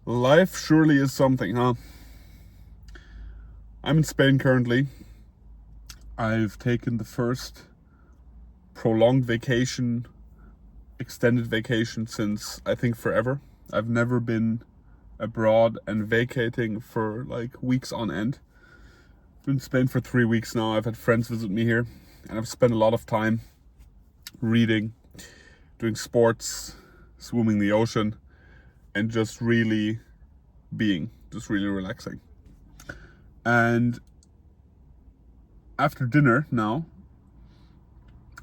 Life surely is something, huh? I'm in Spain currently. I've taken the first prolonged vacation, extended vacation since I think forever. I've never been abroad and vacating for like weeks on end. I've been in Spain for 3 weeks now. I've had friends visit me here, and I've spent a lot of time reading, doing sports, swimming in the ocean, and just really really relaxing. And after dinner now,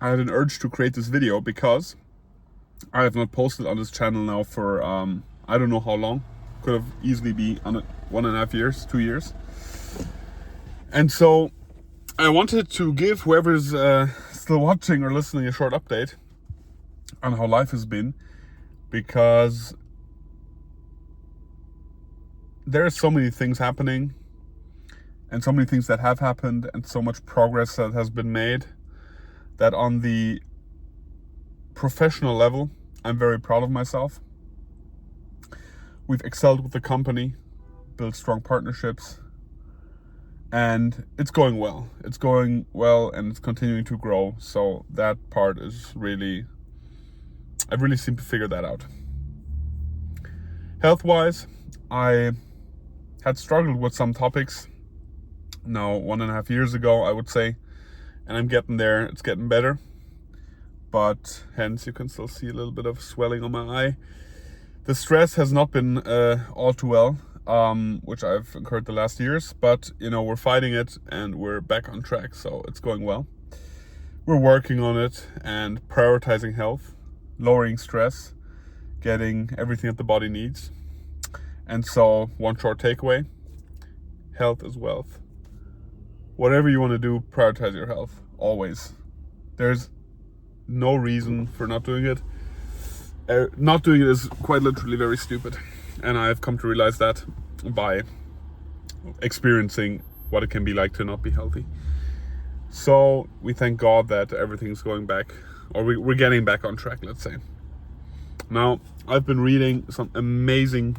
I had an urge to create this video because I have not posted on this channel now for I don't know how long. Could have easily been on it 1.5 years, 2 years. And so I wanted to give whoever's still watching or listening a short update on how life has been, because there are so many things happening and so many things that have happened and so much progress that has been made that on the professional level, I'm very proud of myself. We've excelled with the company, built strong partnerships, and it's going well. It's going well and it's continuing to grow. So that part is really, I really seem to figure that out. Health-wise, I had struggled with some topics now 1.5 years ago, I would say, and I'm getting there. It's getting better, but hence you can still see a little bit of swelling on my eye. The stress has not been all too well, which I've incurred the last years, but we're fighting it and we're back on track, so it's going well. We're working on it and prioritizing health, lowering stress, getting everything that the body needs. And so one short takeaway: health is wealth. Whatever you want to do, prioritize your health, always. There's no reason for not doing it. Not doing it is quite literally very stupid. And I've come to realize that by experiencing what it can be like to not be healthy. So we thank God that everything's going back, or we're getting back on track, let's say. Now, I've been reading some amazing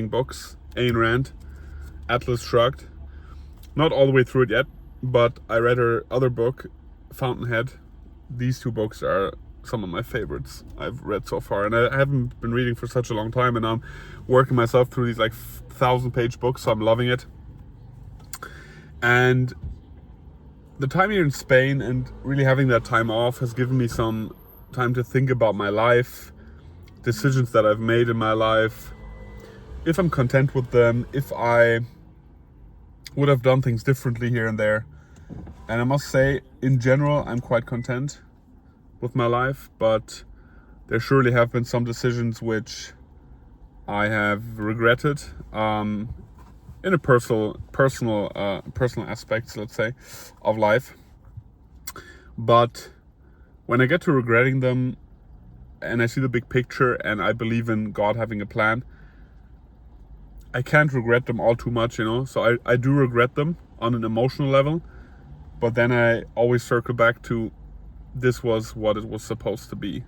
books. Ayn Rand, Atlas Shrugged. Not all the way through it yet, but I read her other book, Fountainhead. These two books are some of my favorites I've read so far, and I haven't been reading for such a long time, and I'm working myself through these like 1,000-page books, so I'm loving it. And the time here in Spain and really having that time off has given me some time to think about my life, decisions that I've made in my life, if I'm content with them, if I would have done things differently here and there. And I must say, in general, I'm quite content with my life, but there surely have been some decisions which I have regretted in a personal aspects, let's say, of life. But when I get to regretting them and I see the big picture and I believe in God having a plan, I can't regret them all too much, So I do regret them on an emotional level, but then I always circle back to this was what it was supposed to be.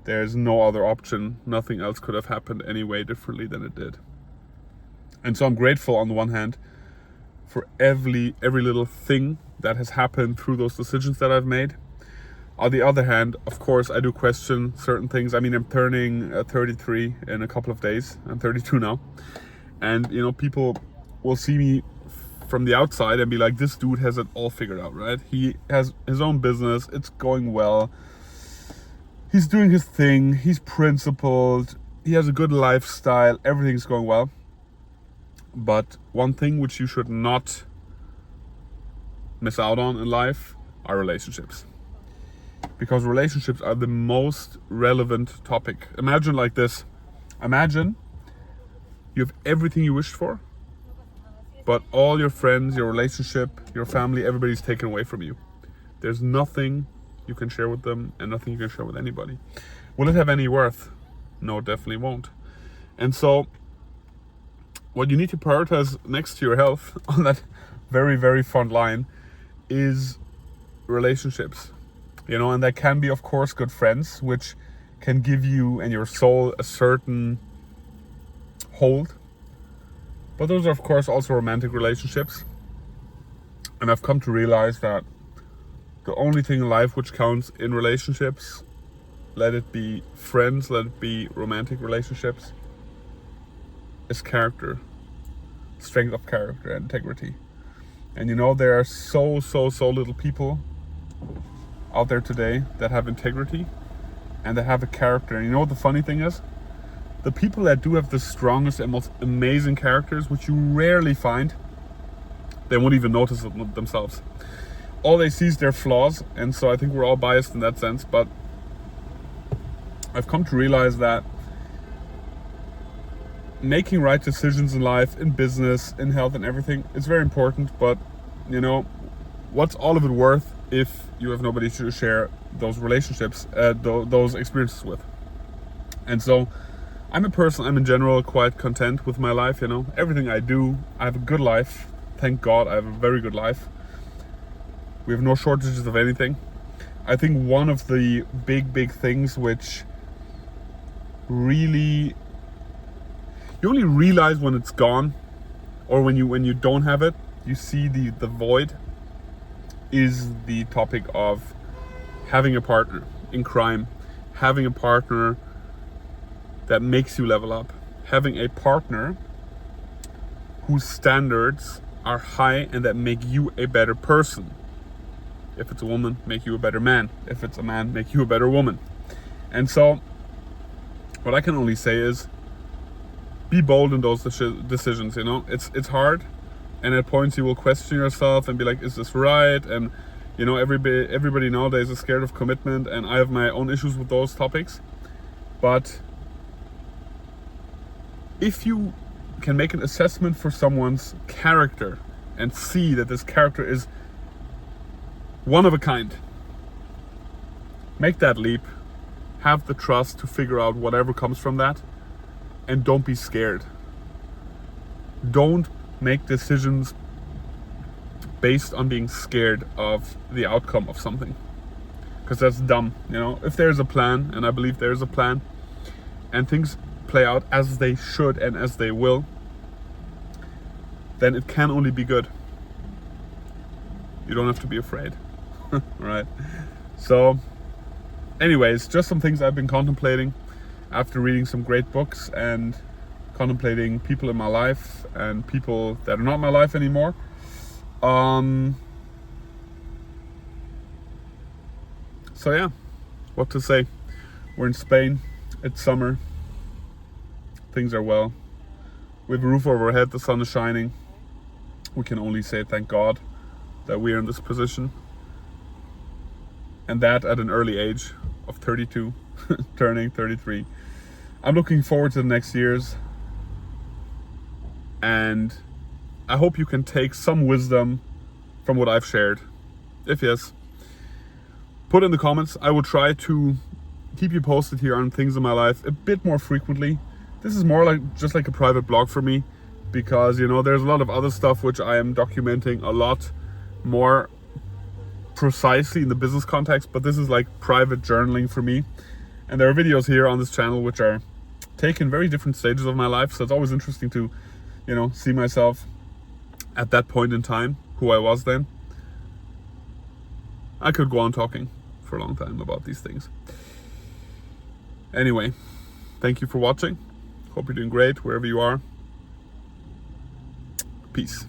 There's no other option. Nothing else could have happened any way differently than it did. And so I'm grateful on the one hand for every little thing that has happened through those decisions that I've made. On the other hand, of course, I do question certain things. I mean, I'm turning 33 in a couple of days. I'm 32 now. And, people will see me from the outside and be like, this dude has it all figured out, right? He has his own business. It's going well. He's doing his thing. He's principled. He has a good lifestyle. Everything's going well. But one thing which you should not miss out on in life are relationships. Because relationships are the most relevant topic. Imagine like this. Imagine you have everything you wished for, but all your friends, your relationship, your family, everybody's taken away from you. There's nothing you can share with them and nothing you can share with anybody. Will it have any worth? No, it definitely won't. And so what you need to prioritize next to your health on that very, very front line is relationships. And that can be, of course, good friends, which can give you and your soul a certain hold. But those are, of course, also romantic relationships. And I've come to realize that the only thing in life which counts in relationships, let it be friends, let it be romantic relationships, is character, strength of character and integrity. And you know, there are so little people out there today that have integrity and that have a character. And you know what the funny thing is? The people that do have the strongest and most amazing characters, which you rarely find, they won't even notice it themselves. All they see is their flaws, and so I think we're all biased in that sense, but I've come to realize that making right decisions in life, in business, in health and everything is very important, but you know, what's all of it worth if you have nobody to share those relationships, those experiences with? And so I'm in general quite content with my life, you know. Everything I do, I have a good life. Thank God, I have a very good life. We have no shortages of anything. I think one of the big things which really, you only realize when it's gone, or when you don't have it, you see the void, is the topic of having a partner in crime, having a partner that makes you level up, having a partner whose standards are high and that make you a better person. If it's a woman, make you a better man. If it's a man, make you a better woman. And so what I can only say is be bold in those decisions, you know. It's hard, and at points you will question yourself and be like, is this right? And you know, everybody nowadays is scared of commitment, and I have my own issues with those topics. But if you can make an assessment for someone's character and see that this character is one of a kind, make that leap, have the trust to figure out whatever comes from that, and don't be scared. Don't make decisions based on being scared of the outcome of something, because that's dumb. You know, if there's a plan, and I believe there's a plan, and things play out as they should and as they will, then it can only be good. You don't have to be afraid. Right? So anyways, just some things I've been contemplating after reading some great books and contemplating people in my life and people that are not in my life anymore. So yeah, what to say? We're in Spain, it's summer, things are well, we have a roof over our head, the sun is shining. We can only say thank God that we are in this position, and that at an early age of 32, turning 33. I'm looking forward to the next years, and I hope you can take some wisdom from what I've shared. If yes, put in the comments. I will try to keep you posted here on things in my life a bit more frequently. This is more like just like a private blog for me, because you know, there's a lot of other stuff which I am documenting a lot more precisely in the business context, but this is like private journaling for me. And there are videos here on this channel which are taken very different stages of my life, so it's always interesting to, you know, see myself at that point in time, who I was then. I could go on talking for a long time about these things. Anyway, thank you for watching. Hope you're doing great wherever you are. Peace.